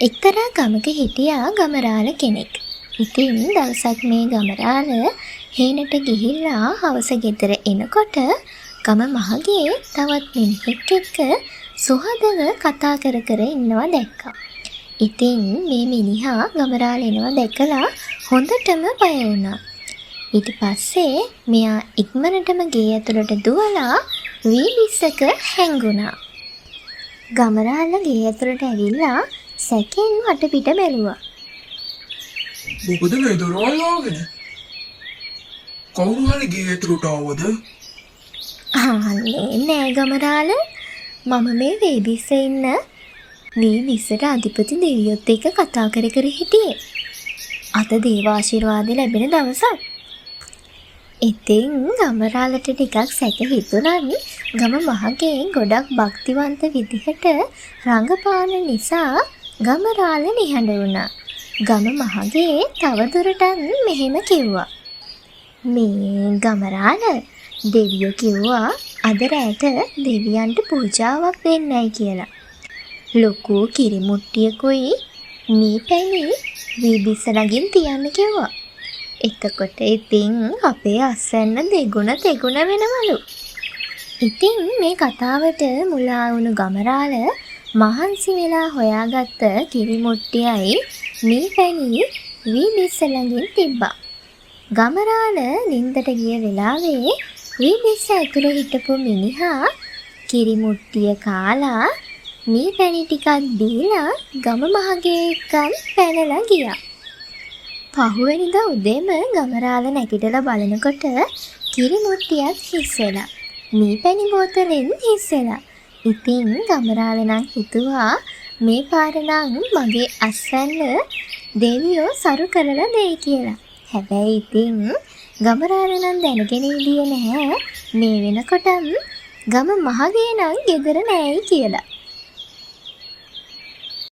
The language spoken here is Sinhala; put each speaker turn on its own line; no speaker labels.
එක්තරා ගමක හිටියා ගමරාල කෙනෙක්. ඉතින් දවසක් මේ ගමරාල හේනට ගිහිල්ලා හවස ගෙදර එනකොට ගම මහගේ තවත් මිනිහෙක් එක්ක සුහදව කතා කර කර ඉන්නවා දැක්කා. ඉතින් මේ මිනිහා ගමරාල එනවා දැකලා හොඳටම බය වුණා. ඊට පස්සේ මෙයා ඉක්මනටම ගේ ඇතුළට දුවලා වීලිස්සක හැංගුණා. ගමරාල ගේ ඇතුළට ඇවිල්ලා සැකෙන් වටපිට බැලුවා.
මොකද මේ දොරවල් වහගෙන? කවුරු හරි ගේ ඇතුළට ආවද?
අනේ නෑ ගමරාල, මම මේ වේදිස්සේ ඉන්න වීලිස්සට අධිපති දෙවියොත් එක්ක කතා කර කර හිටියේ. අද දේව ආශිර්වාද ලැබෙන දවසක්. ඉතින් ගමරාලට ටිකක් සැක හිතුණත් ගම මහගේ ගොඩක් භක්තිවන්ත විදිහට රඟපාන නිසා ගමරාල නිහඬ වුණා. ගම මහගේ තවදුරටත් මෙහෙම කිව්වා. මේ ගමරාල, දෙවියෝ කිව්වා අද රැට දෙවියන්ට පූජාවක් දෙන්නයි කියලා. ලොකු කිරි මුට්ටියකුයි මී පැණි වීදිස්ස ළඟින් තියන්න කිව්වා. එතකොට ඉතින් අපේ අස්වැන්න දෙගුණ තෙගුණ වෙනවලු. ඉතින් මේ කතාවට මුලා වුණු ගමරාල මහන්සි වෙලා හොයාගත්ත කිරි මුට්ටියයි මී පැණි වීදිස්ස ළඟින් තිබ්බා. ගමරාල නින්දට ගිය වෙලාවේ වීදිස්ස ඇතුළේ හිටපු මිනිහා කිරි මුට්ටිය කාලා මී පැණි ටිකක් දීලා ගම මහගේ එක්කන් පැනලා ගියා. පහුවෙනිදා උදේම ගමරාල නැගිටලා බලනකොට කිරි මුට්ටියත් හිස් වෙලා, මී පැණි බෝතලෙන් හිස් වෙලා. ඉතින් ගමරාල නම් හිතුවා මේ පාර නම් මගේ අස්වැන්න දෙවියෝ සරු කරලා දෙයි කියලා. හැබැයි ඉතින් ගමරාල නම් දැනගෙන ඉඳියේ නැහැ මේ වෙනකොටම ගම මහගේ නම් ගෙදර නෑයි කියලා.